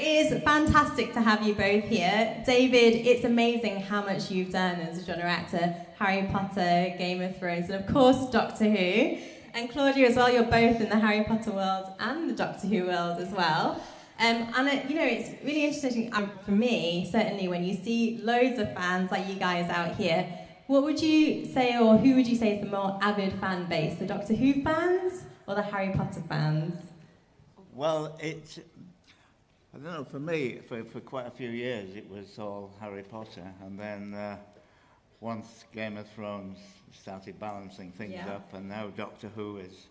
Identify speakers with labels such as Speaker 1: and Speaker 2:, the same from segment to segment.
Speaker 1: is fantastic to have you both here. David, it's amazing how much you've done as a genre actor. Harry Potter, Game of Thrones, and of course Doctor Who. And Claudia as well, you're both in the Harry Potter world and the Doctor Who world as well. It's really interesting for me, certainly when you see loads of fans like you guys out here. What would you say, or who would you say is the more avid fan base, the Doctor Who fans or the Harry Potter fans?
Speaker 2: Well, I don't know, for me, for quite a few years, it was all Harry Potter, and then once Game of Thrones started balancing things up, and now Doctor Who is,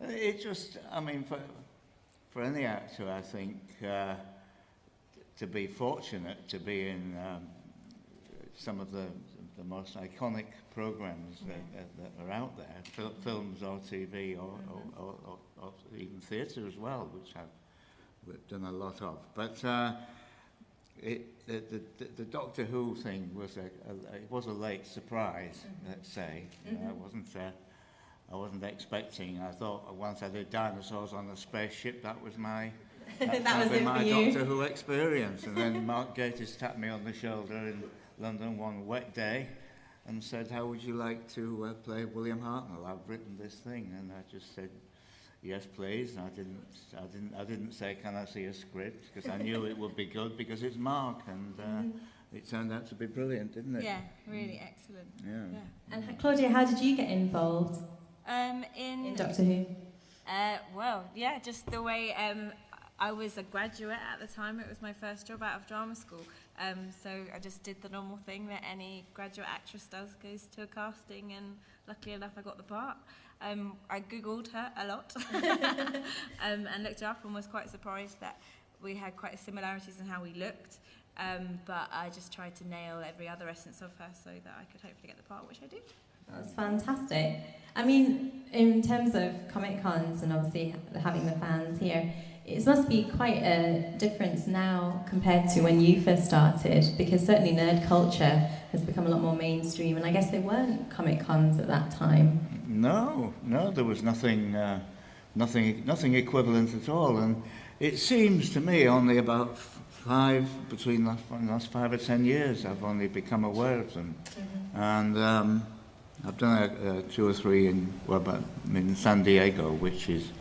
Speaker 2: it just, I mean, for any actor, I think, to be fortunate to be in some of the most iconic programs that are out there, films or TV or even theatre as well, which I've done a lot of. But the Doctor Who thing was a late surprise, let's say. I wasn't expecting. I thought once I did Dinosaurs on a Spaceship, that was my Doctor Who experience. And then Mark Gatiss tapped me on the shoulder in London one wet day and said, "How would you like to play William Hartnell? I've written this thing." And I just said, "Yes, please." I didn't say, "Can I see a script?" because I knew it would be good because it's Mark, and it turned out to be brilliant, didn't it?
Speaker 3: Yeah, really excellent.
Speaker 2: Yeah.
Speaker 1: And Claudia, how did you get involved in Doctor Who?
Speaker 3: Just the way I was a graduate at the time. It was my first job out of drama school. So I just did the normal thing that any graduate actress does, goes to a casting, and luckily enough I got the part. I Googled her a lot and looked her up and was quite surprised that we had quite similarities in how we looked. But I just tried to nail every other essence of her so that I could hopefully get the part, which I did.
Speaker 1: That's fantastic. I mean, in terms of Comic Cons and obviously having the fans here, it must be quite a difference now compared to when you first started, because certainly nerd culture has become a lot more mainstream, and I guess there weren't Comic Cons at that time.
Speaker 2: No, there was nothing equivalent at all, and it seems to me only about between the last 5 or 10 years I've only become aware of them, and I've done 2 or 3 in San Diego, which is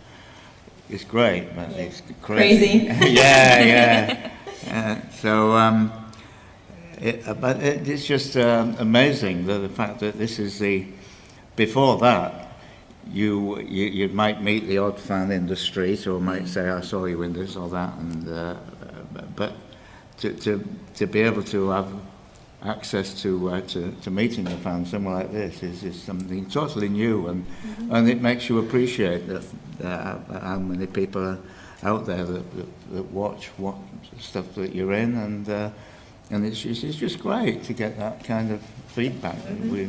Speaker 2: great, but it's crazy. yeah. But it's just amazing the fact that this is before that, you might meet the odd fan in the street, or might say, "I saw you in this or that," and but to be able to have access to meeting a fan somewhere like this is something totally new, and it makes you appreciate how many people are out there that watch what stuff that you're in, and it's just great to get that kind of feedback that we're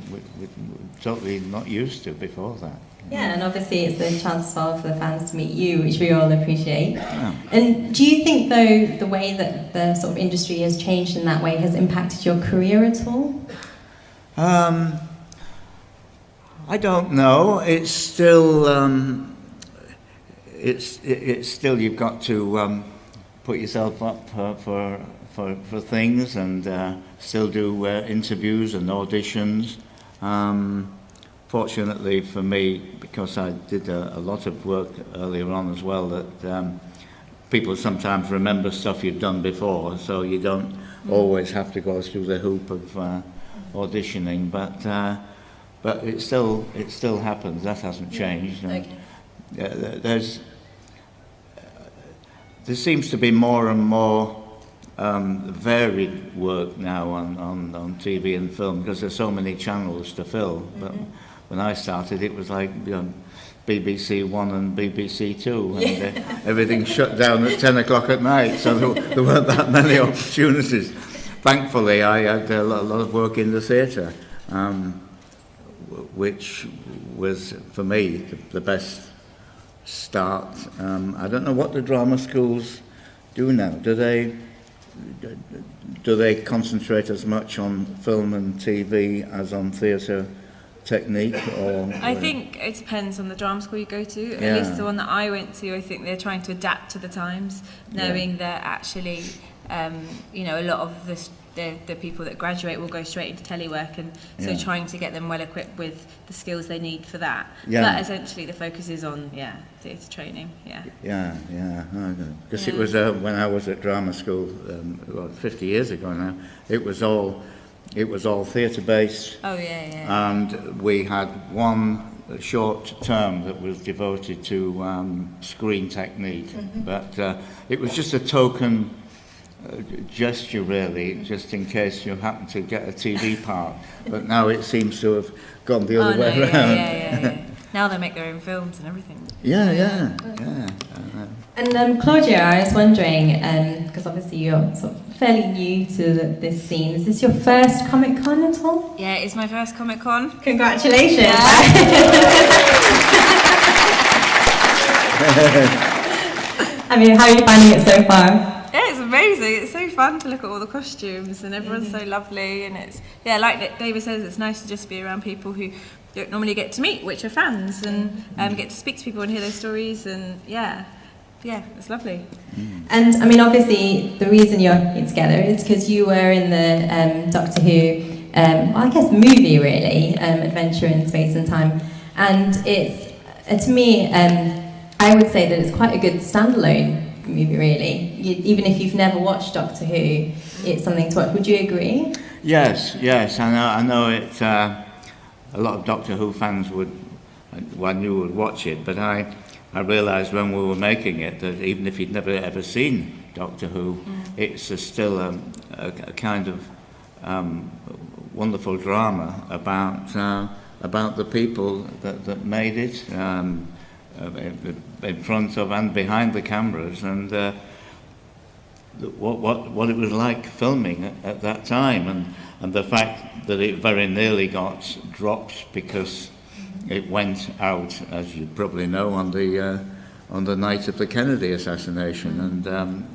Speaker 2: totally not used to before that.
Speaker 1: Yeah, and obviously it's a chance for the fans to meet you, which we all appreciate.
Speaker 2: Yeah.
Speaker 1: And do you think, though, the way that the sort of industry has changed in that way has impacted your career at all?
Speaker 2: I don't know. It's still it's still you've got to put yourself up for things, and still do interviews and auditions. Fortunately for me, because I did a lot of work earlier on as well, that people sometimes remember stuff you've done before, so you don't always have to go through the hoop of auditioning. But it still happens. That hasn't changed.
Speaker 1: Okay.
Speaker 2: There seems to be more and more varied work now on TV and film, because there's so many channels to fill. But when I started, it was like BBC One and BBC Two, and everything shut down at 10 o'clock at night, so there weren't that many opportunities. Thankfully, I had a lot of work in the theatre, which was, for me, the best start. I don't know what the drama schools do now. Do they concentrate as much on film and TV as on theatre technique, or?
Speaker 3: I think it depends on the drama school you go to.
Speaker 2: Yeah.
Speaker 3: At least the one that I went to, I think they're trying to adapt to the times, knowing that actually, you know, a lot of the people that graduate will go straight into telework, and so trying to get them well equipped with the skills they need for that. But essentially the focus is on theatre training.
Speaker 2: Because it was when I was at drama school 50 years ago now, it was all theatre based. And we had one short term that was devoted to screen technique, but it was just a token gesture, really, just in case you happen to get a TV part. But now it seems to have gone the other way around.
Speaker 3: Now they make their own films and everything.
Speaker 1: And Claudia, I was wondering, because obviously you're sort of fairly new to this scene. Is this your first Comic Con at all?
Speaker 3: Yeah, it's my first Comic Con.
Speaker 1: Congratulations! I mean, how are you finding it so far?
Speaker 3: Yeah, it's amazing. It's so fun to look at all the costumes, and everyone's so lovely, and it's like David says, it's nice to just be around people who don't normally get to meet, which are fans, and get to speak to people and hear their stories, and it's lovely.
Speaker 1: And I mean, obviously, the reason you're here together is because you were in the Doctor Who, I guess, movie really, Adventure in Space and Time, and it's to me, I would say that it's quite a good standalone movie, really. Even if you've never watched Doctor Who, it's something to watch. Would you agree?
Speaker 2: Yes. I know it. A lot of Doctor Who fans would watch it, but I realised when we were making it that even if you'd never ever seen Doctor Who, it's still a kind of wonderful drama about the people that made it. In front of and behind the cameras, and what it was like filming at that time, and the fact that it very nearly got dropped because it went out, as you probably know, on the night of the Kennedy assassination, and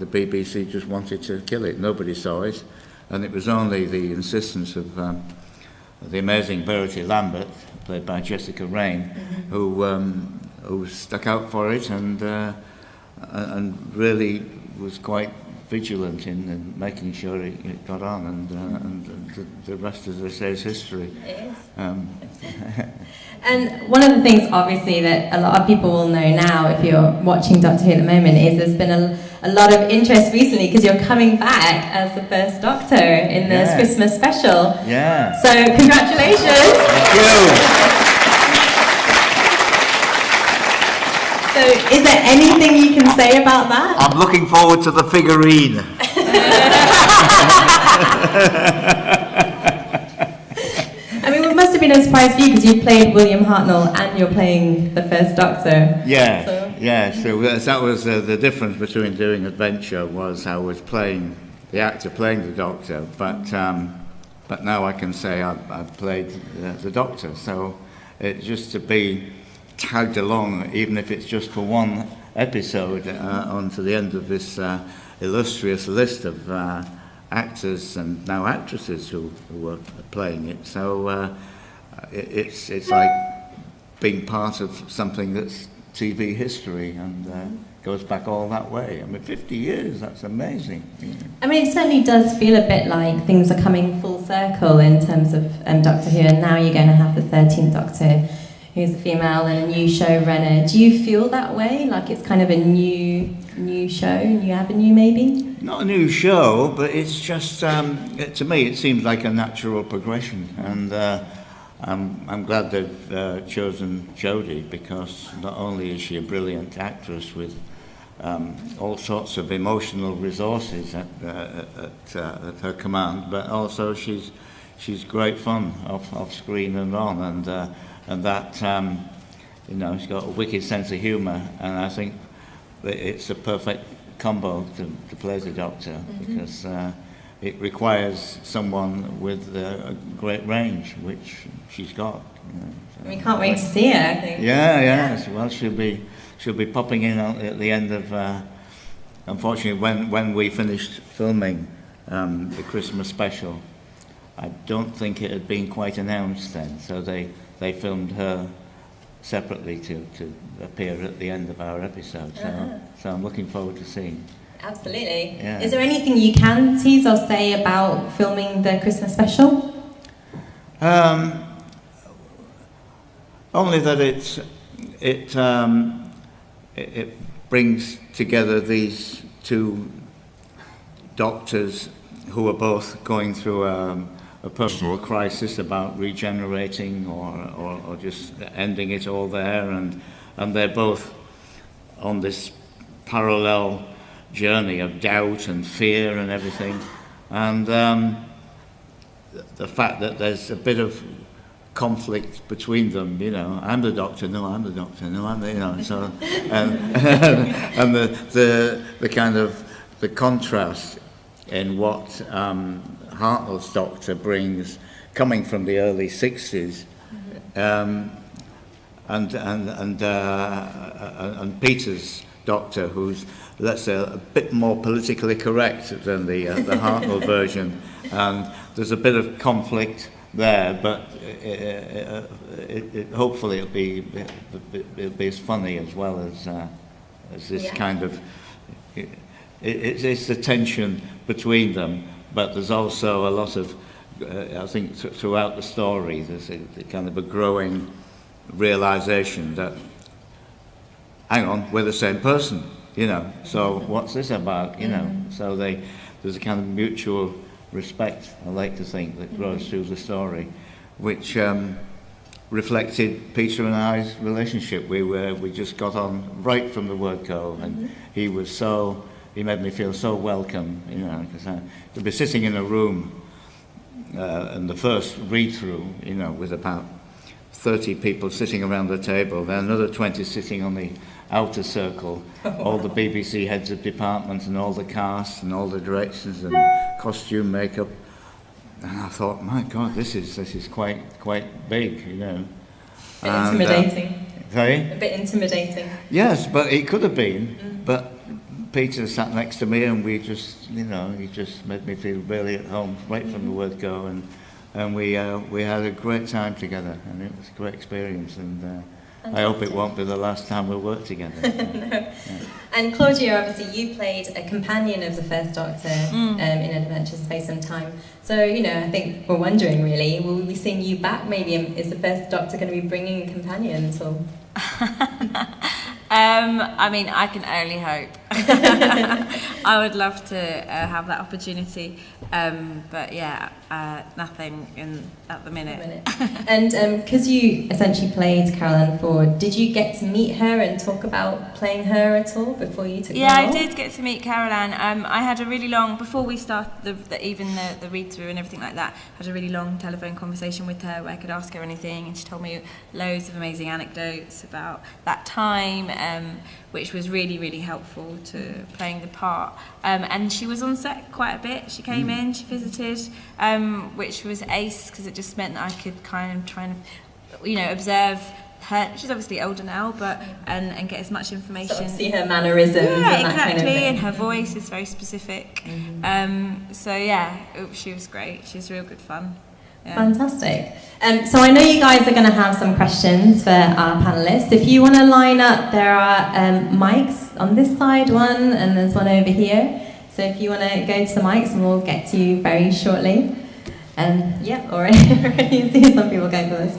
Speaker 2: the BBC just wanted to kill it. Nobody saw it, and it was only the insistence of the amazing Verity Lambert, played by Jessica Raine, who stuck out for it and really was quite vigilant in making sure it got on, and the rest, as I say, is history.
Speaker 1: It is. And one of the things, obviously, that a lot of people will know now, if you're watching Doctor Who at the moment, is there's been a lot of interest recently because you're coming back as the first Doctor in this Christmas special.
Speaker 2: Yeah.
Speaker 1: So, congratulations.
Speaker 2: Thank you.
Speaker 1: So, is there anything you can say about that?
Speaker 2: I'm looking forward to the figurine.
Speaker 1: I mean, it must have been a surprise for you because you played William Hartnell and you're playing the first Doctor.
Speaker 2: Yeah, so that was the difference between doing Adventure, was I was playing the actor playing the Doctor, but now I can say I've played the Doctor. So it's just to be tagged along, even if it's just for one episode, onto the end of this illustrious list of actors and now actresses who were playing it. So it's like being part of something that's TV history and goes back all that way. I mean, 50 years, that's amazing. Yeah.
Speaker 1: I mean, it certainly does feel a bit like things are coming full circle in terms of Doctor Who, and now you're going to have the 13th Doctor, who's a female and a new showrunner. Do you feel that way? Like it's kind of a new show, new avenue maybe?
Speaker 2: Not a new show, but it's just, to me, it seems like a natural progression. And I'm glad they've chosen Jodie, because not only is she a brilliant actress with all sorts of emotional resources at her command, but also she's great fun off screen and on, and that she's got a wicked sense of humour, and I think that it's a perfect combo to play the Doctor, because it requires someone with a great range, which she's got.
Speaker 1: So. We can't wait to see her, I think.
Speaker 2: Yeah. Well, she'll be popping in at the end of. Unfortunately, when we finished filming the Christmas special, I don't think it had been quite announced then, so they they filmed her separately to appear at the end of our episode. So I'm looking forward to seeing.
Speaker 1: Absolutely.
Speaker 2: Yeah.
Speaker 1: Is there anything you can tease or say about filming the Christmas special?
Speaker 2: Only that it brings together these two doctors who are both going through a personal crisis about regenerating or just ending it all there, and they're both on this parallel journey of doubt and fear and everything, and the fact that there's a bit of conflict between them, I'm the doctor, no, I'm the doctor, no, I'm the, so, and the kind of the contrast in what Hartnell's doctor brings, coming from the early 60s, and Peter's doctor, who's, let's say, a bit more politically correct than the Hartnell version, and there's a bit of conflict there, but hopefully it'll be as funny as well as this kind of. It's the tension between them, but there's also a lot of, I think, throughout the story, there's a kind of a growing realization that, hang on, we're the same person, so what's this about, so there's a kind of mutual respect, I like to think, that grows through the story, which reflected Peter and I's relationship. We just got on right from the word go, and he made me feel so welcome, because to be sitting in a room and the first read-through, with about 30 people sitting around the table, then another 20 sitting on the outer circle, all the BBC heads of departments and all the cast and all the directions and costume, makeup, and I thought, my God, this is quite big,
Speaker 1: A bit intimidating.
Speaker 2: Sorry?
Speaker 1: A bit intimidating.
Speaker 2: Yes, but it could have been, but Peter sat next to me, and we just, he just made me feel really at home right from the word go, and we had a great time together, and it was a great experience, and I hope it won't be the last time we'll work together.
Speaker 1: No. Yeah. And Claudia, obviously, you played a companion of the First Doctor in Adventures of Space and Time. So, I think we're wondering, really, will we be seeing you back? Maybe is the First Doctor going to be bringing a companion at all?
Speaker 3: I mean, I can only hope. I would love to have that opportunity, but yeah, nothing at the minute.
Speaker 1: And because you essentially played Carol Ann Ford, did you get to meet her and talk about playing her at all before you took the role?
Speaker 3: I did get to meet Carol Ann. I had a really long, before we started the read-through and everything like that, I had a really long telephone conversation with her where I could ask her anything, and she told me loads of amazing anecdotes about that time, which was really, really helpful to playing the part. And she was on set quite a bit. She came in, she visited, which was ace, because it just meant that I could kind of try and, observe her. She's obviously older now, but and get as much information.
Speaker 1: Sort of see her mannerisms and that
Speaker 3: exactly,
Speaker 1: kind of thing.
Speaker 3: And her voice is very specific. She was great. She was real good fun. Yeah.
Speaker 1: Fantastic. So I know you guys are going to have some questions for our panellists. If you want to line up, there are mics on this side, one, and there's one over here. So if you want to go to the mics, and we'll get to you very shortly. Already see some people going for this.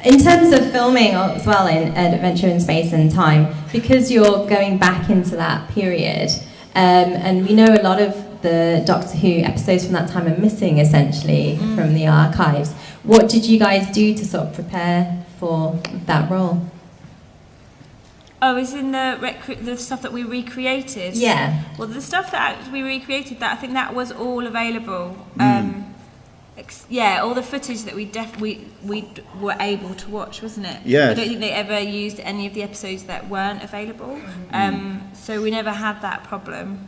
Speaker 1: In terms of filming as well in Adventure in Space and Time, because you're going back into that period, and we know a lot of the Doctor Who episodes from that time are missing, essentially, from the archives. What did you guys do to sort of prepare for that role?
Speaker 3: Oh, is in the stuff that we recreated?
Speaker 1: Yeah.
Speaker 3: Well, the stuff that we recreated, I think that was all available. All the footage that we were able to watch, wasn't it?
Speaker 2: Yes.
Speaker 3: I don't think they ever used any of the episodes that weren't available. So we never had that problem.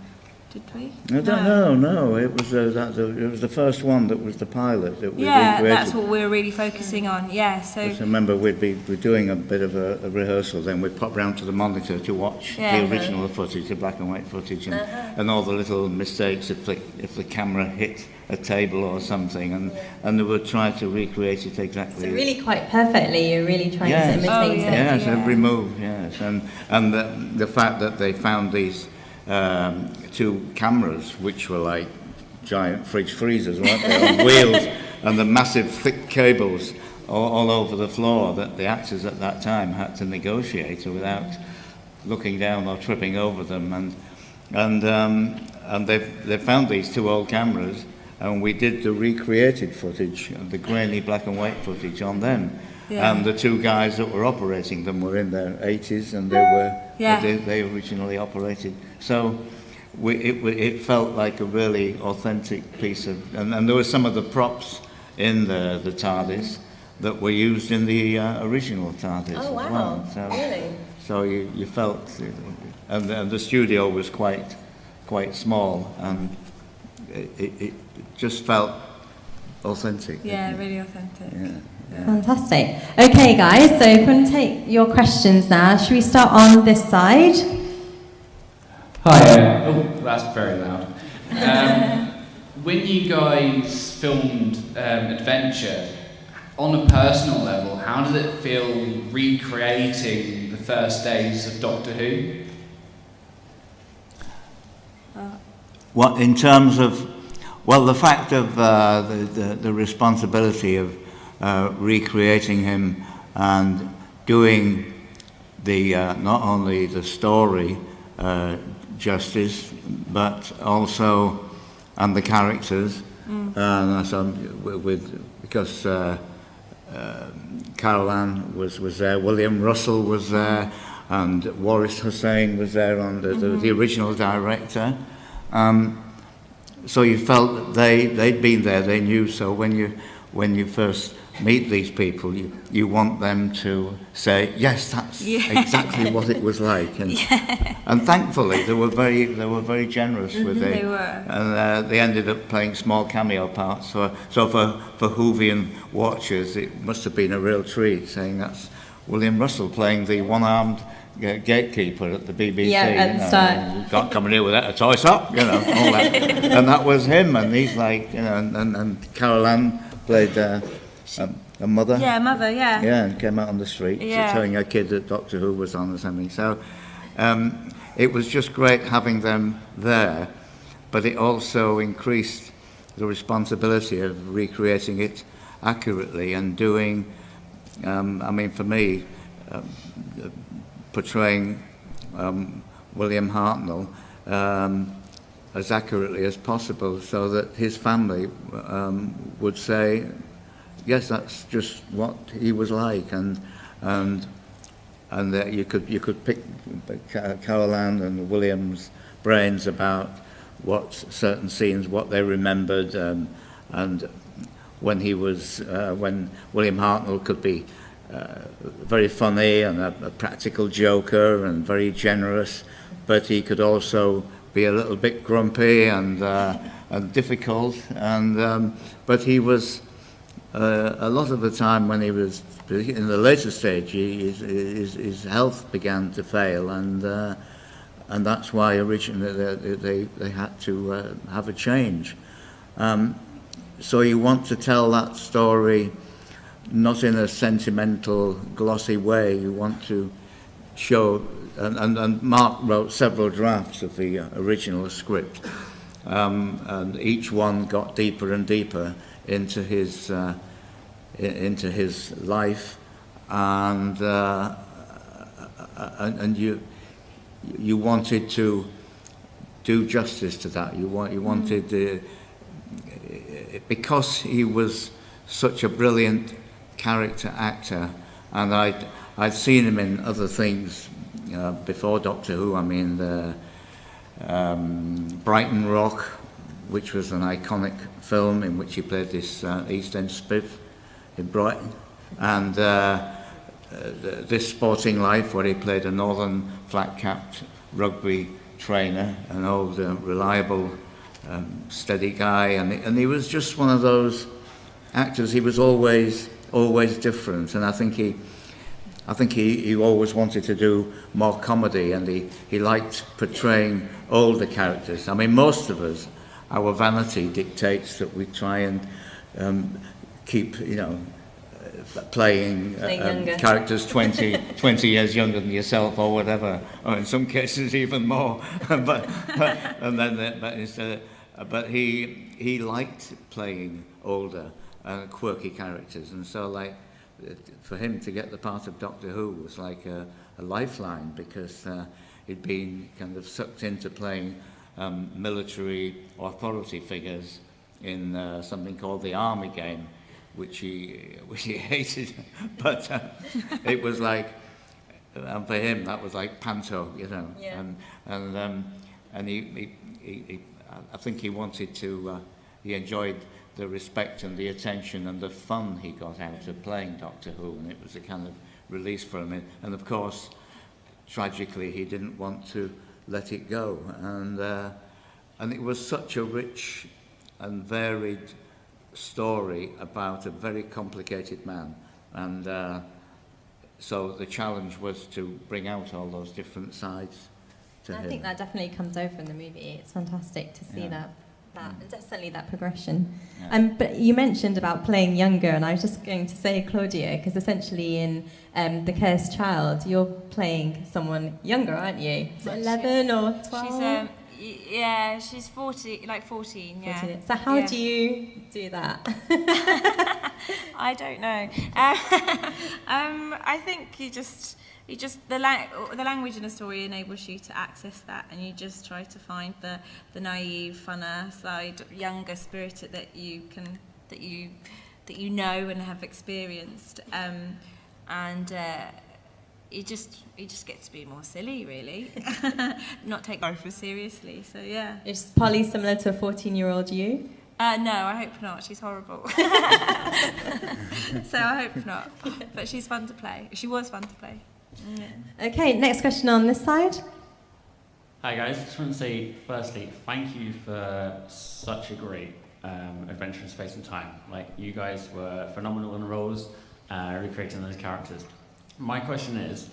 Speaker 3: did we?
Speaker 2: I don't know. No, it was it was the first one that was the pilot that we
Speaker 3: Yeah,
Speaker 2: recreated.
Speaker 3: that's what we're really focusing on. Yeah, so.
Speaker 2: Just remember, we're doing a bit of a rehearsal. Then we'd pop round to the monitor to watch
Speaker 3: Yeah.
Speaker 2: the original footage, the black and white footage, and all the little mistakes if the camera hit a table or something, and they would try to recreate it exactly.
Speaker 1: So really quite perfectly, you're really trying
Speaker 2: Yes.
Speaker 1: to imitate it.
Speaker 2: Yes,
Speaker 3: Yeah.
Speaker 2: every move. Yes, and the fact that they found these 2 cameras, which were like giant fridge freezers, weren't they, on wheels, and the massive thick cables all over the floor that the actors at that time had to negotiate without looking down or tripping over them, and they found these 2 old cameras, and we did the recreated footage, the grainy black and white footage on them.
Speaker 3: Yeah.
Speaker 2: And the 2 guys that were operating them were in their 80s, and they originally operated. So it felt like a really authentic piece of, and there were some of the props in the TARDIS that were used in the original TARDIS
Speaker 1: Oh, wow.
Speaker 2: as well. So,
Speaker 1: Really?
Speaker 2: so you felt, and the studio was quite small, and it just felt authentic.
Speaker 3: Yeah, really authentic.
Speaker 2: Yeah.
Speaker 1: Fantastic. Okay, guys, so if we can take your questions now. Should we start on this side?
Speaker 4: Hi, oh, that's very loud. When you guys filmed Adventure, on a personal level, how did it feel recreating the first days of Doctor Who?
Speaker 2: What in terms of, well, the fact of the responsibility of recreating him and doing the not only the story justice, but also and the characters, and so because Carol Ann was there, William Russell was there, and Waris Hussein was there on the original director. So you felt that they'd been there, they knew. So when you first meet these people, you want them to say, yes, that's exactly what it was like. And thankfully they were very generous with it.
Speaker 3: They were.
Speaker 2: And they ended up playing small cameo parts. So for Whovian watchers, it must have been a real treat, saying that's William Russell playing the one-armed gatekeeper at the BBC.
Speaker 1: Yeah, at the start.
Speaker 2: Can't come in here without a toy shop, all that. And that was him, and he's like, and Carol Ann played a mother.
Speaker 3: Yeah, mother, yeah.
Speaker 2: Yeah, and came out on the street telling her kid that Doctor Who was on or something. So it was just great having them there, but it also increased the responsibility of recreating it accurately and doing, for me, portraying William Hartnell as accurately as possible, so that his family would say, yes, that's just what he was like, and that you could pick Carol Ann and William's brains about what certain scenes, what they remembered, and when he was when William Hartnell could be very funny and a practical joker and very generous, but he could also be a little bit grumpy and difficult, but he was a lot of the time when he was in the later stage, his health began to fail, and that's why originally they had to have a change. So you want to tell that story not in a sentimental, glossy way. You want to show, and Mark wrote several drafts of the original script, and each one got deeper and deeper into his life, and you wanted to do justice to that. You wanted because he was such a brilliant character actor, and I'd seen him in other things before Doctor Who. I mean, Brighton Rock, which was an iconic film in which he played this East End spiff in Brighton, and This Sporting Life, where he played a northern flat-capped rugby trainer, an old, reliable, steady guy, and he was just one of those actors. He was always different, and I think he always wanted to do more comedy, and he liked portraying older characters. I mean, most of us, our vanity dictates that we try and keep, playing characters 20 years younger than yourself or whatever, or in some cases even more. but he liked playing older quirky characters, and so like for him to get the part of Doctor Who was like a lifeline, because he'd been kind of sucked into playing military authority figures in something called the Army Game, which he hated, but it was like, and for him that was like panto,
Speaker 1: Yeah.
Speaker 2: and he I think he wanted to, he enjoyed the respect and the attention and the fun he got out of playing Doctor Who, and it was a kind of release for him. And of course, tragically, he didn't want to let it go, and it was such a rich and varied story about a very complicated man, and so the challenge was to bring out all those different sides to him.
Speaker 1: I think that definitely comes over in the movie. It's fantastic to see that definitely that progression.
Speaker 2: Yeah.
Speaker 1: But you mentioned about playing younger, and I was just going to say, Claudia, because essentially in The Cursed Child, you're playing someone younger, aren't you? Is it 11 or 12?
Speaker 3: She's 14, like 14, yeah.
Speaker 1: 14. So how do you do that?
Speaker 3: I don't know. I think the language in a story enables you to access that, and you just try to find the naive, funner side, younger spirit that you know and have experienced, and you just get to be more silly, really, not take life as seriously. So yeah.
Speaker 1: Is Polly similar to a 14-year-old you?
Speaker 3: No, I hope not. She's horrible. So I hope not. But she's fun to play. She was fun to play. Yeah.
Speaker 1: Okay, next question on this side.
Speaker 5: Hi guys, just want to say firstly, thank you for such a great adventure in space and time. Like, you guys were phenomenal in the roles, recreating those characters. My question is,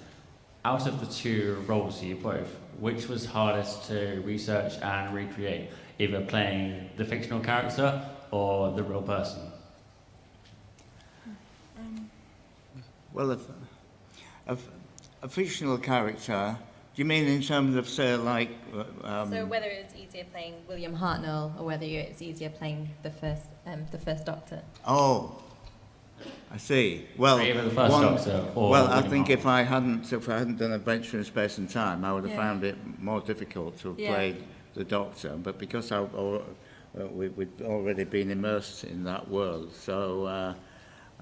Speaker 5: out of the two roles you both, which was hardest to research and recreate, either playing the fictional character or the real person?
Speaker 2: Well, a fictional character, do you mean in terms of, say, like...
Speaker 1: so whether it's easier playing William Hartnell or whether it's easier playing the first Doctor?
Speaker 2: Oh, I see. Well,
Speaker 5: either the first Doctor or
Speaker 2: well, I
Speaker 5: William
Speaker 2: think
Speaker 5: Hartnell.
Speaker 2: if I hadn't done Adventure in Space and Time, I would have found it more difficult to have played the Doctor. But because we'd already been immersed in that world, so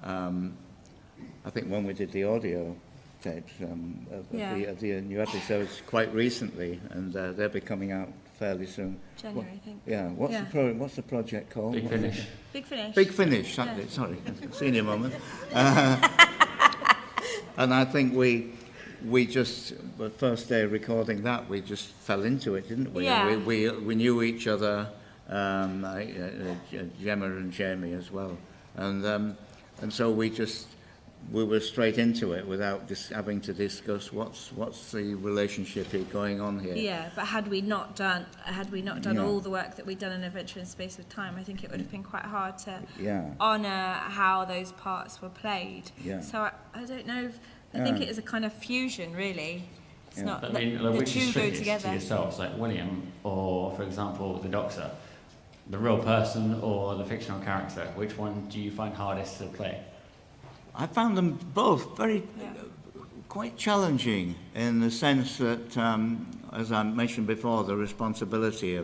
Speaker 2: I think when we did the audio tapes of the new episodes quite recently, and they'll be coming out fairly soon.
Speaker 3: January, I think.
Speaker 2: Yeah. What's the project called?
Speaker 5: Big Finish.
Speaker 3: Big Finish.
Speaker 2: Big Finish. That's it. Sorry, senior moment. And I think we just the first day recording that, we just fell into it, didn't we?
Speaker 3: Yeah.
Speaker 2: We knew each other, Gemma and Jamie as well, and so we were straight into it without having to discuss what's the relationship going on here.
Speaker 3: Yeah, but had we not done all the work that we'd done in Adventure in Space with Time, I think it would have been quite hard to honour how those parts were played.
Speaker 2: Yeah.
Speaker 3: So I don't know. I think it is a kind of fusion, really. It's not.
Speaker 5: But I mean,
Speaker 3: the
Speaker 5: which
Speaker 3: two
Speaker 5: is
Speaker 3: go
Speaker 5: trickiest
Speaker 3: together.
Speaker 5: to yourselves, like William, or for example, the Doctor, the real person or the fictional character? Which one do you find hardest to play?
Speaker 2: I found them both quite challenging, in the sense that, as I mentioned before, the responsibility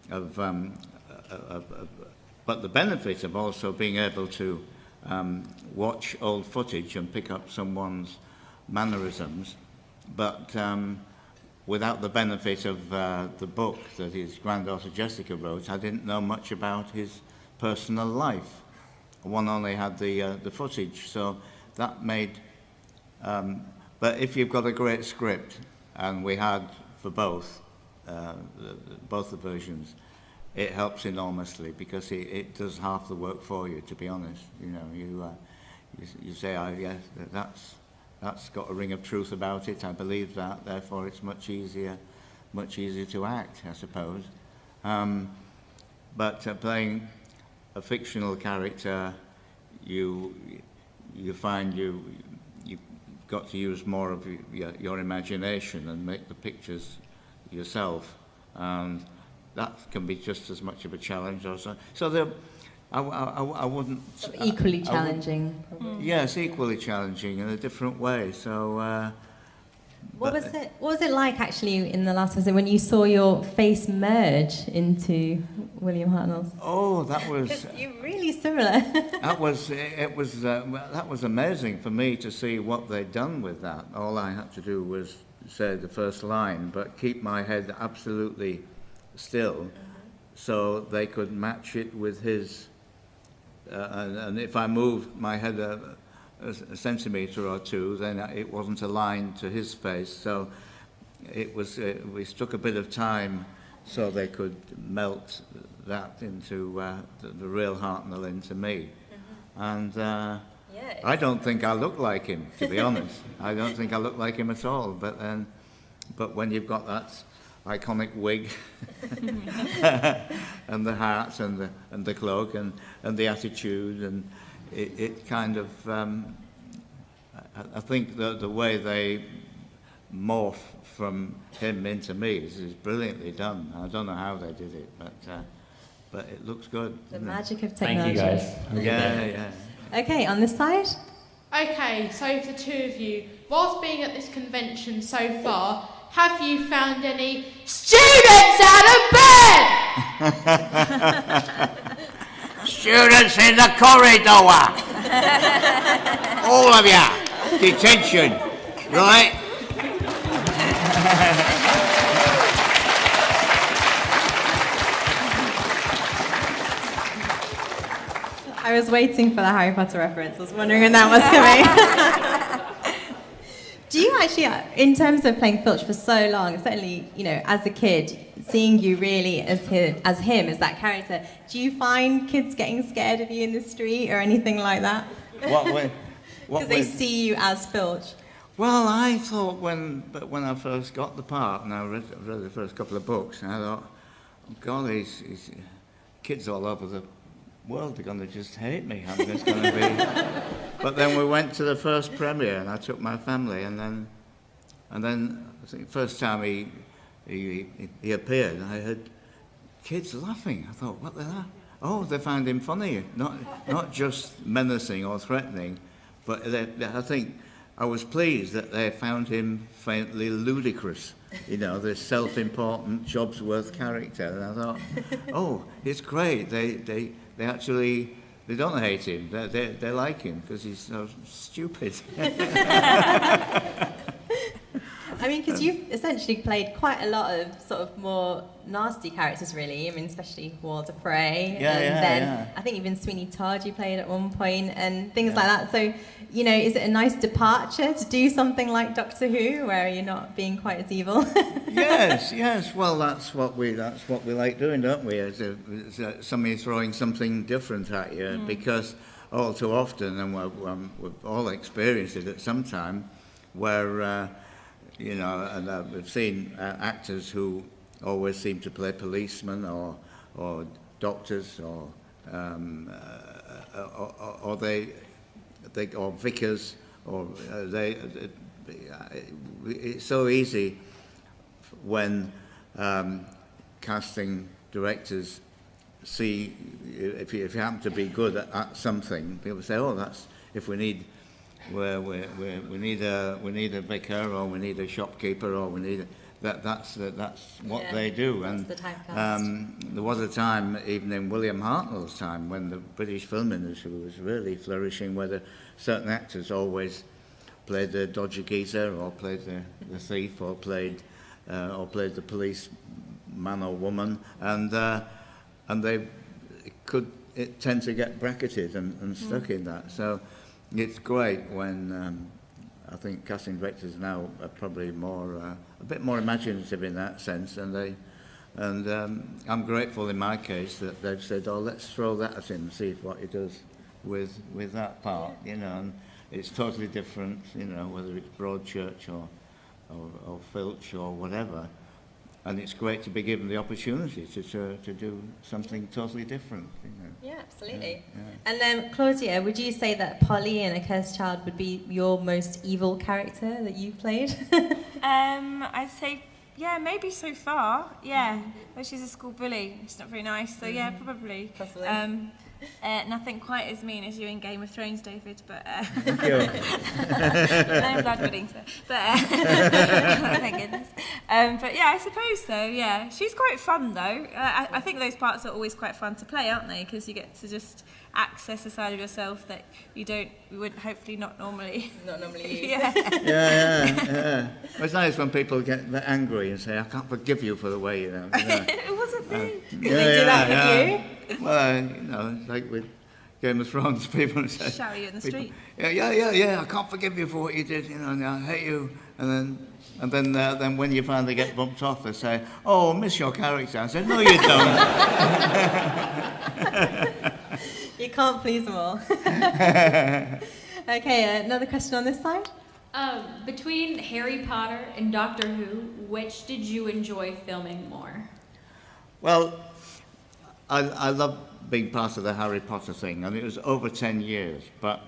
Speaker 2: but the benefit of also being able to watch old footage and pick up someone's mannerisms, but without the benefit of the book that his granddaughter Jessica wrote, I didn't know much about his personal life. One only had the footage, so that made... but if you've got a great script, and we had for both, both the versions, it helps enormously because it does half the work for you. To be honest, you say, oh yes, that's got a ring of truth about it. I believe that. Therefore, it's much easier to act, I suppose. But playing a fictional character, you find you've got to use more of your imagination and make the pictures yourself, and that can be just as much of a challenge. So I wouldn't...
Speaker 1: Equally challenging.
Speaker 2: Yes, equally challenging in a different way. So...
Speaker 1: What was it like actually in the last episode when you saw your face merge into William Hartnell's?
Speaker 2: Oh, that was...
Speaker 1: You're really similar.
Speaker 2: that was amazing for me to see what they'd done with that. All I had to do was say the first line, but keep my head absolutely still, so they could match it with his. And if I moved my head a centimetre or two, then it wasn't aligned to his face. So it was. We took a bit of time so they could melt that into the real Hartnell into me. And I don't think I look like him, to be honest. I don't think I look like him at all. But when you've got that iconic wig and the hat and the cloak and the attitude, and it kind of I think the way they morph from him into me is brilliantly done. I don't know how they did it, but it looks good.
Speaker 1: The magic of technology.
Speaker 5: Thank you, guys.
Speaker 2: Yeah.
Speaker 1: Okay, on this side.
Speaker 6: Okay, so for the two of you, whilst being at this convention so far, have you found any students out of bed?
Speaker 2: Students in the corridor! All of you! Detention! Right?
Speaker 1: I was waiting for the Harry Potter reference. I was wondering when that was coming. Do you actually, in terms of playing Filch for so long, certainly, as a kid, seeing you really as him, as that character, do you find kids getting scared of you in the street or anything like that? Because they see you as Filch.
Speaker 2: Well, I thought when I first got the part, and I read the first couple of books, and I thought, oh God, these kids all over the world are going to just hate me. How this going to be? But then we went to the first premiere, and I took my family, and then I think the first time he appeared, I heard kids laughing. I thought, what the hell? Oh, they found him funny, not just menacing or threatening, but I think I was pleased that they found him faintly ludicrous. The self-important Jobsworth character, and I thought, oh, it's great. They actually, they don't hate him. They like him because he's so stupid.
Speaker 1: I mean, because you've essentially played quite a lot of sort of more nasty characters, really. I mean, especially Walder, Frey. I think even Sweeney Todd you played at one point, and things like that. So, is it a nice departure to do something like Doctor Who, where you're not being quite as evil?
Speaker 2: Yes. Well, that's what we like doing, don't we? As somebody throwing something different at you, because all too often, and we've all experienced it at some time, where. And we've seen actors who always seem to play policemen or doctors or vicars or it's so easy when casting directors see if you happen to be good at something, people say, oh, that's if we need. We need a vicar, or we need a shopkeeper, or we need that's what they do. And there was a time, even in William Hartnell's time, when the British film industry was really flourishing, where certain actors always played the dodgy geezer, or played the thief, or played the police man or woman, and they could tend to get bracketed and stuck in that. So. It's great when I think casting directors now are probably more a bit more imaginative in that sense, and I'm grateful in my case that they've said, "Oh, let's throw that at him and see what he does with that part," you know. And it's totally different, you know, whether it's Broadchurch or Filch or whatever. And it's great to be given the opportunity to do something totally different, you know.
Speaker 1: Yeah, absolutely.
Speaker 2: Yeah.
Speaker 1: And then, Claudia, would you say that Polly in A Cursed Child would be your most evil character that you've played?
Speaker 3: I'd say, yeah, maybe so far, yeah. But she's a school bully. She's not very nice, so yeah, probably.
Speaker 1: Possibly.
Speaker 3: Nothing quite as mean as you in Game of Thrones, David, but
Speaker 2: Thank you.
Speaker 3: no blood weddings there. But thank goodness. But yeah, I suppose so. Yeah, she's quite fun though. I think those parts are always quite fun to play, aren't they? Because you get to just access a side of yourself that you would hopefully not normally
Speaker 1: use.
Speaker 3: Yeah.
Speaker 2: Yeah. It's nice when people get angry and say, "I can't forgive you for the way you know."
Speaker 3: It wasn't me.
Speaker 1: Did they do that with you?
Speaker 2: Well, you know, it's like with Game of Thrones, people say,
Speaker 3: Shout you in the street.
Speaker 2: Yeah, I can't forgive you for what you did, you know, and I hate you. And then when you finally get bumped off, they say, "Oh, I miss your character." I said, "No, you don't."
Speaker 1: You can't please them all. Okay, another question on this side.
Speaker 7: Between Harry Potter and Doctor Who, which did you enjoy filming more?
Speaker 2: Well, I love being part of the Harry Potter thing, and it was over 10 years, but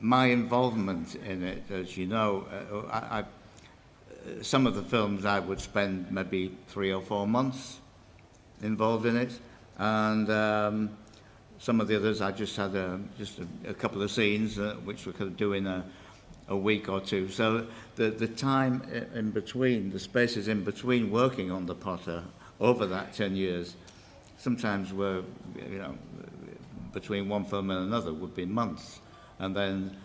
Speaker 2: my involvement in it, as you know, some of the films I would spend maybe 3 or 4 months involved in it, and some of the others I just had a couple of scenes which we could do in a week or two. So the time in between, the spaces in between working on the Potter over that 10 years, sometimes were, you know, between one film and another would be months. And then,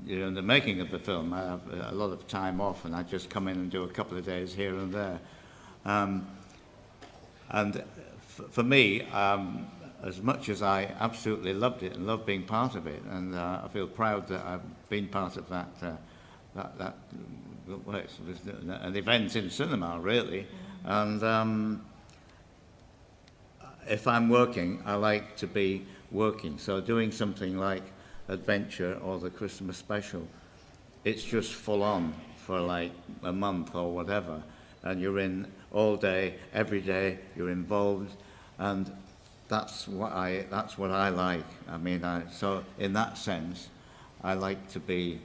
Speaker 2: you know, in the making of the film, I have a lot of time off, and I just come in and do a couple of days here and there. And for me, as much as I absolutely loved it and loved being part of it, and I feel proud that I've been part of that well, it was an event in cinema, really. And if I'm working, I like to be working. So doing something like Adventure or the Christmas special, it's just full on for like a month or whatever, and you're in all day, every day. You're involved, and that's what I like. I mean, so in that sense, I like to be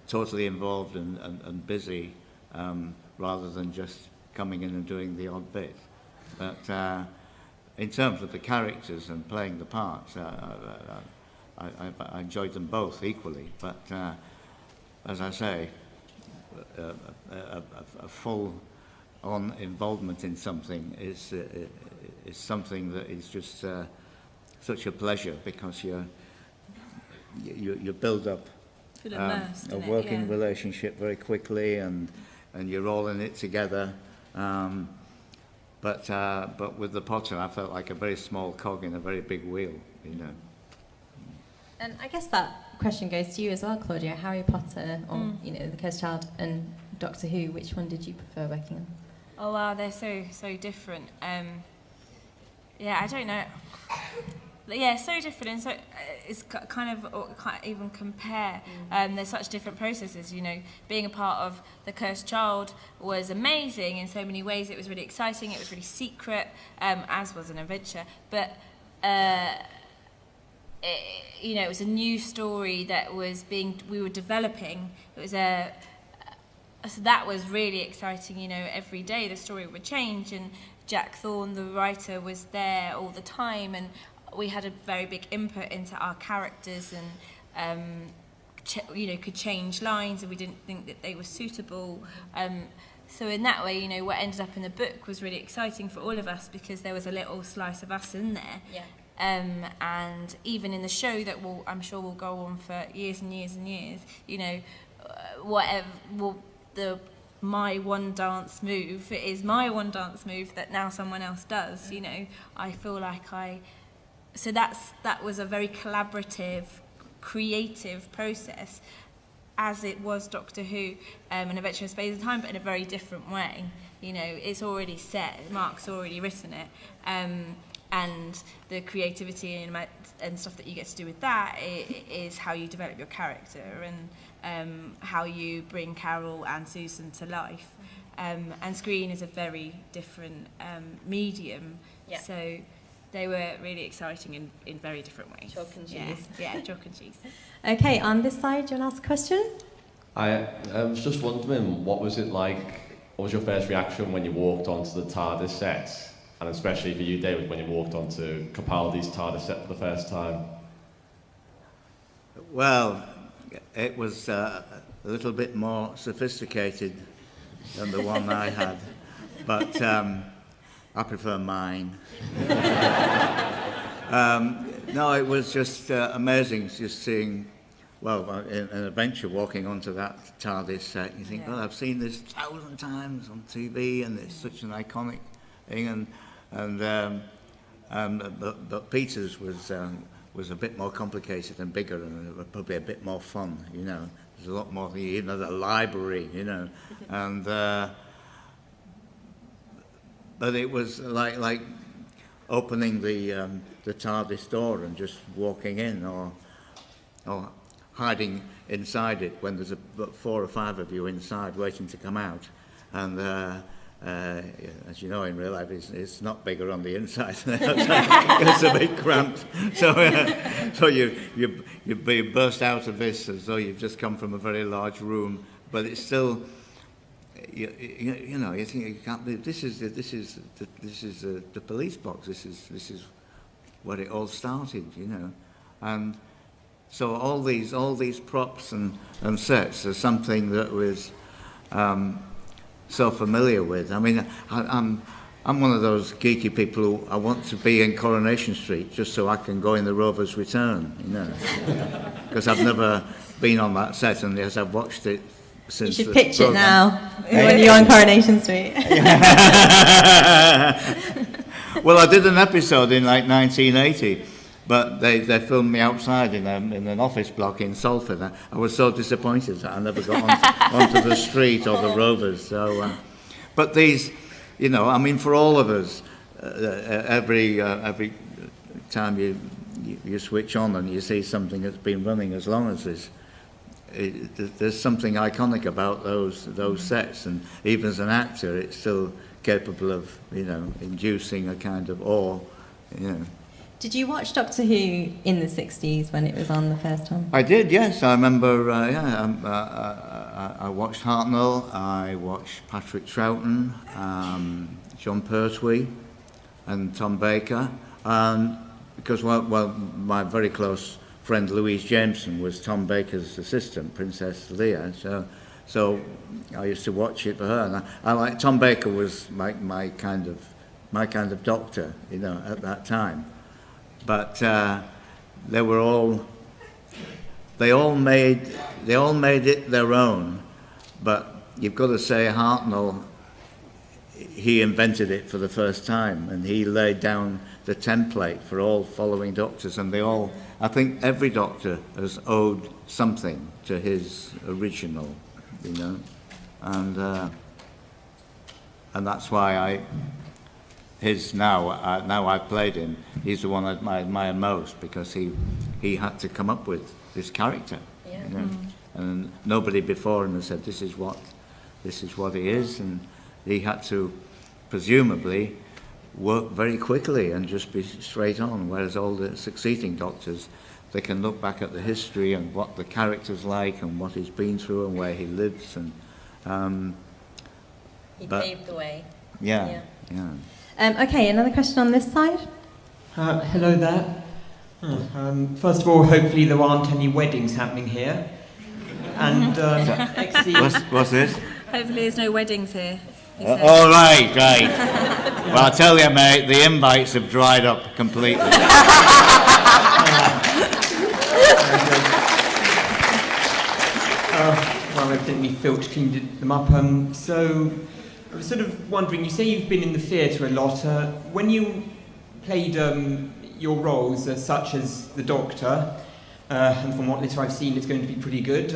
Speaker 2: totally involved and busy, rather than just coming in and doing the odd bit. But in terms of the characters and playing the parts, I enjoyed them both equally. But as I say, a full-on involvement in something is something that is just such a pleasure, because you build up a working relationship very quickly, and you're all in it together. But with the Potter, I felt like a very small cog in a very big wheel, you know.
Speaker 1: And I guess that question goes to you as well, Claudia. Harry Potter, or you know, The Cursed Child, and Doctor Who. Which one did you prefer working on?
Speaker 3: Oh wow, they're so different. Yeah, I don't know. Yeah, so different, and so it's kind of can't even compare. There's such different processes, you know. Being a part of The Cursed Child was amazing in so many ways. It was really exciting. It was really secret, as was an adventure. But you know, it was a new story that we were developing. It was so that was really exciting. You know, every day the story would change, and Jack Thorne, the writer, was there all the time, and we had a very big input into our characters, and you know, could change lines if we didn't think that they were suitable. So in that way, you know, what ended up in the book was really exciting for all of us, because there was a little slice of us in there.
Speaker 1: Yeah.
Speaker 3: And even in the show that I'm sure will go on for years and years and years, you know, my one dance move, it is my one dance move that now someone else does, you know. I feel like so that was a very collaborative, creative process as it was Doctor Who, An Adventure in Space and Time, but in a very different way. You know, it's already set, Mark's already written it, and the creativity and stuff that you get to do with that is how you develop your character and how you bring Carol and Susan to life. And screen is a very different medium, so they were really exciting in very different ways.
Speaker 1: Chalk and cheese.
Speaker 3: Yeah, chalk and cheese.
Speaker 1: Okay, on this side, do you want to ask a question?
Speaker 8: I was just wondering, what was it like? What was your first reaction when you walked onto the TARDIS set? And especially for you, David, when you walked onto Capaldi's TARDIS set for the first time?
Speaker 2: Well, it was a little bit more sophisticated than the one I had, but I prefer mine. No, it was just amazing just seeing, well, an adventure walking onto that TARDIS set. You think, well, I've seen this 1,000 times on TV, and it's such an iconic thing. But Peter's was a bit more complicated and bigger, and probably a bit more fun. You know, there's a lot more. You know, the library. You know, and but it was like opening the TARDIS door and just walking in, or hiding inside it when there's about 4 or 5 of you inside waiting to come out. And as you know, in real life, it's not bigger on the inside. It's a bit cramped. So you burst out of this as though you've just come from a very large room, but it's still, you know, you think, you can't believe this is the police box. This is where it all started, you know, and so all these props and sets are something that was so familiar with. I mean, I'm one of those geeky people who I want to be in Coronation Street just so I can go in the Rover's Return, you know, because I've never been on that set, and yes, I've watched it since.
Speaker 1: You should pitch it now when you're on Coronation Street.
Speaker 2: Well, I did an episode in like 1980, but they filmed me outside in an office block in Salford. I was so disappointed that I never got onto the street or the Rovers. So, but these, you know, I mean, for all of us, every time you switch on and you see something that's been running as long as this, there's something iconic about those sets, and even as an actor, it's still capable of, you know, inducing a kind of awe, you know.
Speaker 1: Did you watch Doctor Who in the 60s when it was on the first time?
Speaker 2: I did, yes. I remember, I watched Hartnell, I watched Patrick Troughton, John Pertwee and Tom Baker, because, well, my very close friend Louise Jameson was Tom Baker's assistant, Princess Leia, so I used to watch it for her, and I like, Tom Baker was my kind of doctor, you know, at that time. But they all made it their own. But you've got to say, Hartnell, he invented it for the first time, and he laid down the template for all following doctors, and I think every doctor has owed something to his original, you know, and that's why now I've played him, he's the one I admire most, because he had to come up with this character, you know, and nobody before him has said this is what he is, and he had to presumably work very quickly and just be straight on, whereas all the succeeding doctors, they can look back at the history and what the character's like and what he's been through and where he lives, and
Speaker 1: he paved the way.
Speaker 2: Yeah.
Speaker 1: Okay, another question on this side.
Speaker 9: Hello there. First of all, hopefully there aren't any weddings happening here. And
Speaker 2: what's this?
Speaker 3: Hopefully there's no weddings here.
Speaker 2: Oh, right. Well, I tell you, mate, the invites have dried up completely.
Speaker 9: Well, evidently Filch cleaned them up. So I was sort of wondering, you say you've been in the theatre a lot. When you played your roles, such as the Doctor, and from what little I've seen, it's going to be pretty good.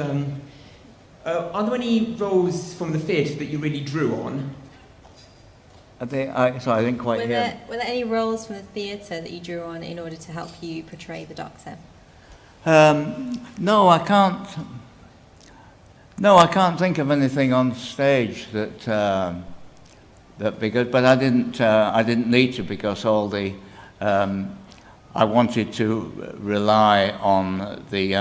Speaker 9: Are there any roles from the theatre that you really drew on?
Speaker 2: Sorry, I didn't quite hear.
Speaker 1: Were there any roles from the theatre that you drew on in order to help you portray the Doctor?
Speaker 2: No, I can't. No, I can't think of anything on stage that'd be good. But I didn't need to, because all the I wanted to rely on the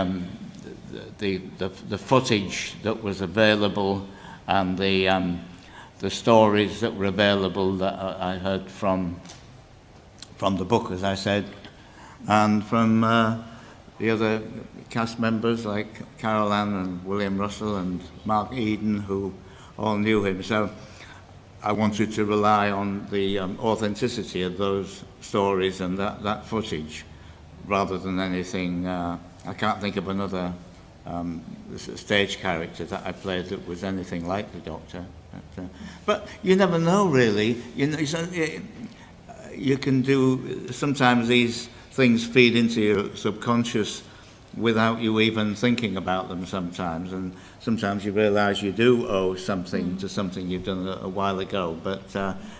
Speaker 2: footage that was available and the stories that were available that I heard from the book, as I said, and from the other cast members like Carol Ann and William Russell and Mark Eden, who all knew him. So I wanted to rely on the authenticity of those stories and that footage, rather than anything. I can't think of another stage character that I played that was anything like the Doctor. But you never know, really. You know, you can do. Sometimes these things feed into your subconscious without you even thinking about them. And sometimes you realise you do owe something to something you've done a while ago. But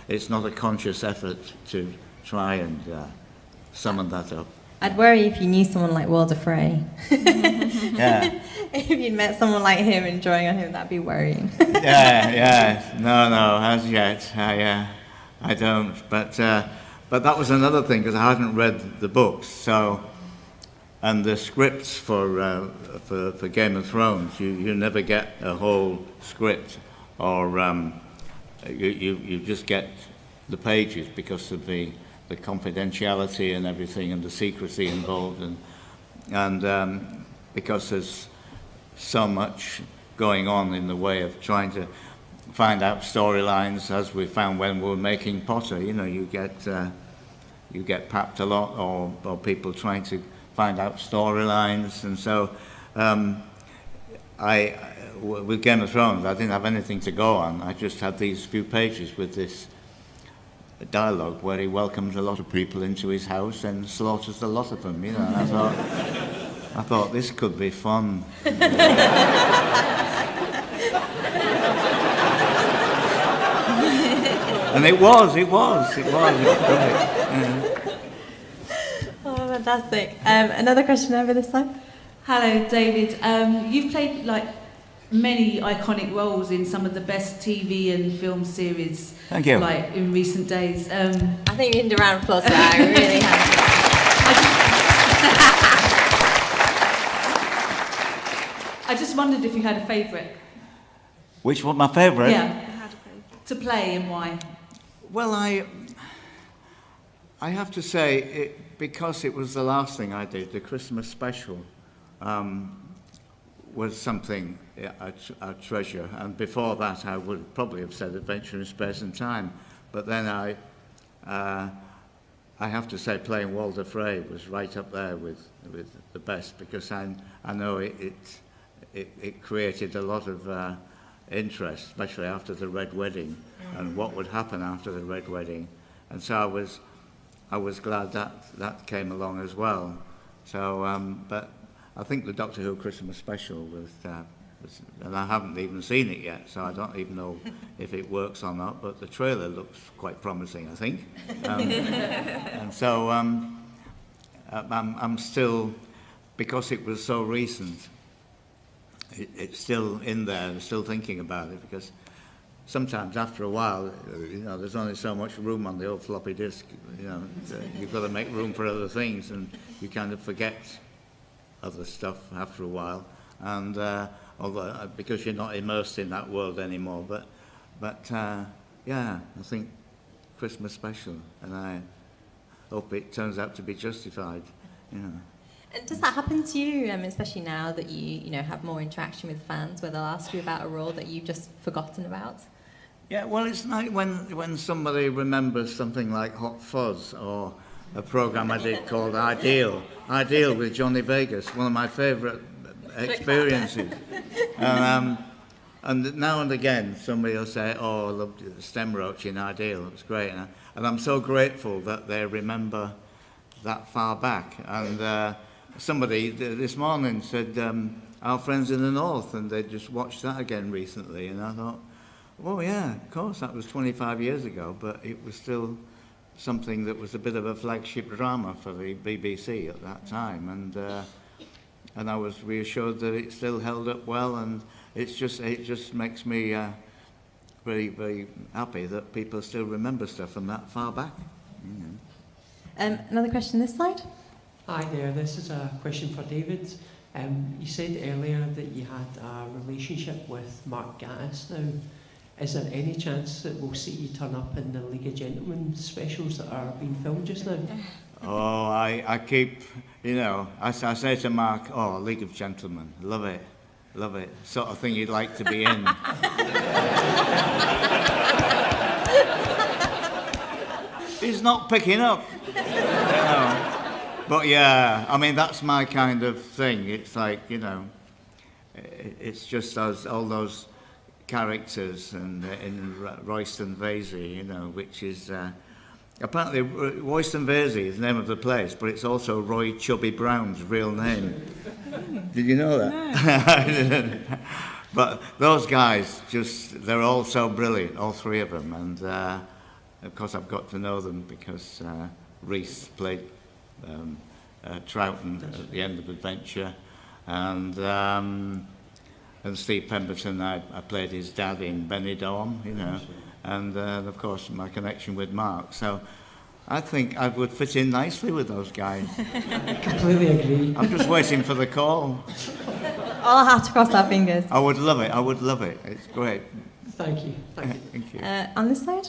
Speaker 2: it's not a conscious effort to try and summon that up.
Speaker 1: I'd worry if you knew someone like Walder Frey.
Speaker 2: Yeah.
Speaker 1: If you'd met someone like him and drawing on him, that'd be worrying.
Speaker 2: Yeah. No, as yet, I don't. But that was another thing, because I hadn't read the books. So, and the scripts for Game of Thrones, you never get a whole script, or you just get the pages because of the confidentiality and everything, and the secrecy involved, and because there's so much going on in the way of trying to find out storylines, as we found when we were making Potter. You know, you get papped a lot, or people trying to find out storylines, and so with Game of Thrones, I didn't have anything to go on. I just had these few pages with this dialogue where he welcomes a lot of people into his house and slaughters a lot of them, you know. And I thought this could be fun. And it was great. Yeah.
Speaker 1: Oh, fantastic. Another question over this side.
Speaker 10: Hello, David. You've played many iconic roles in some of the best TV and film series.
Speaker 2: Thank you.
Speaker 10: In recent days.
Speaker 1: I think we need a round of applause for that. I really have.
Speaker 10: I just wondered if you had a favourite.
Speaker 2: Which one, my favourite?
Speaker 10: Yeah. To play, and why?
Speaker 2: Well, I have to say, because it was the last thing I did, the Christmas special, was something I treasure. And before that, I would probably have said Adventure in Space and Time. But then I have to say playing Walder Frey was right up there with the best, because I know it created a lot of interest, especially after the Red Wedding, and what would happen after the Red Wedding. And so I was glad that came along as well. So, but I think the Doctor Who Christmas special was, and I haven't even seen it yet, so I don't even know if it works or not, but the trailer looks quite promising, I think. And so I'm still, because it was so recent, it's still in there, I'm still thinking about it, because sometimes after a while, there's only so much room on the old floppy disk, you've got to make room for other things, and you kind of forget other stuff after a while, and although because you're not immersed in that world anymore. But I think Christmas special, and I hope it turns out to be justified.
Speaker 1: And does that happen to you, especially now that you have more interaction with fans, where they'll ask you about a role that you've just forgotten about?
Speaker 2: Yeah, well, it's like when somebody remembers something like Hot Fuzz, or a program I did called Ideal with Johnny Vegas, one of my favourite experiences. And now and again, somebody will say, "Oh, I loved the stem roach in Ideal. It was great," and I'm so grateful that they remember that far back. And somebody this morning said Our Friends in the North, and they just watched that again recently, and I thought, oh yeah, of course, that was 25 years ago, but it was still something that was a bit of a flagship drama for the BBC at that time, and I was reassured that it still held up well, and it just makes me very, very happy that people still remember stuff from that far back.
Speaker 1: Another question this side.
Speaker 11: Hi there, this is a question for David. You said earlier that you had a relationship with Mark Gatiss. Now, is there any chance that we'll see you turn up in the League of Gentlemen specials that are being filmed just now?
Speaker 2: Oh, I keep, I say to Mark, oh, League of Gentlemen, love it, sort of thing you'd like to be in. He's not picking up, But yeah, I mean, that's my kind of thing. It's like, it's just all those characters and in Royston Vasey, which is apparently Royston Vasey is the name of the place, but it's also Roy Chubby Brown's real name. Did you know that? No. I didn't. But those guys they're all so brilliant, all three of them, and of course I've got to know them because Reese played Troughton at the end of Adventure, and Steve Pemberton, I played his dad in Benidorm, and of course my connection with Mark. So I think I would fit in nicely with those guys.
Speaker 11: I completely agree.
Speaker 2: I'm just waiting for the call.
Speaker 1: I'll have to cross our fingers.
Speaker 2: I would love it. It's great.
Speaker 11: Thank you.
Speaker 2: Thank you.
Speaker 1: On this side?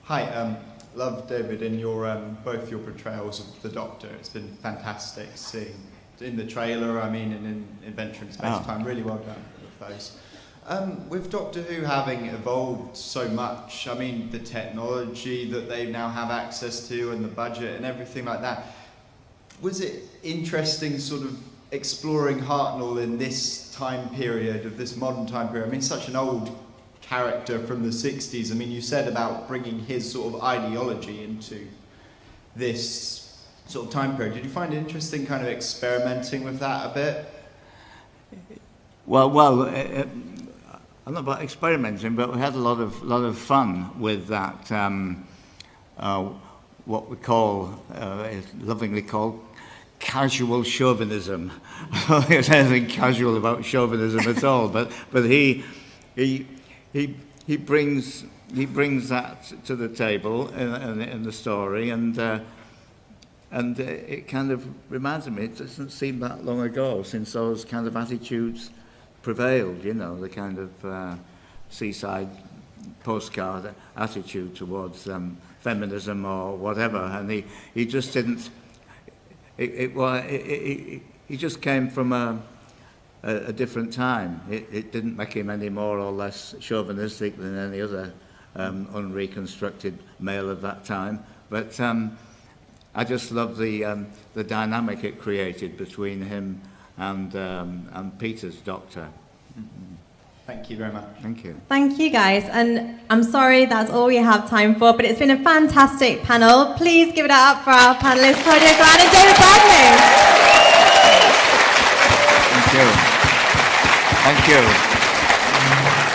Speaker 12: Hi, love David in your both your portrayals of the Doctor. It's been fantastic seeing in the trailer, and in Adventure in Space Time. Really well done with those. With Doctor Who having evolved so much, the technology that they now have access to and the budget and everything like that, was it interesting sort of exploring Hartnell in this time period, of this modern time period? Such an old character from the 60s. You said about bringing his sort of ideology into this sort of time period. Did you find it interesting kind of experimenting with that a bit?
Speaker 2: Well, I don't know about experimenting, but we had a lot of fun with that, what we call, lovingly called, casual chauvinism. I don't think there's anything casual about chauvinism at all, but he brings that to the table in the story, and it kind of reminds me, it doesn't seem that long ago since those kind of attitudes prevailed, the kind of seaside postcard attitude towards feminism or whatever, and he just didn't. He just came from a different time. It didn't make him any more or less chauvinistic than any other unreconstructed male of that time, but I just love the dynamic it created between him and Peter's Doctor.
Speaker 12: Thank you very much.
Speaker 2: Thank you.
Speaker 1: Thank you, guys. And I'm sorry that's all we have time for, but it's been a fantastic panel. Please give it up for our panellists, Claudia Grant and David Bradley.
Speaker 2: Thank you. Thank you.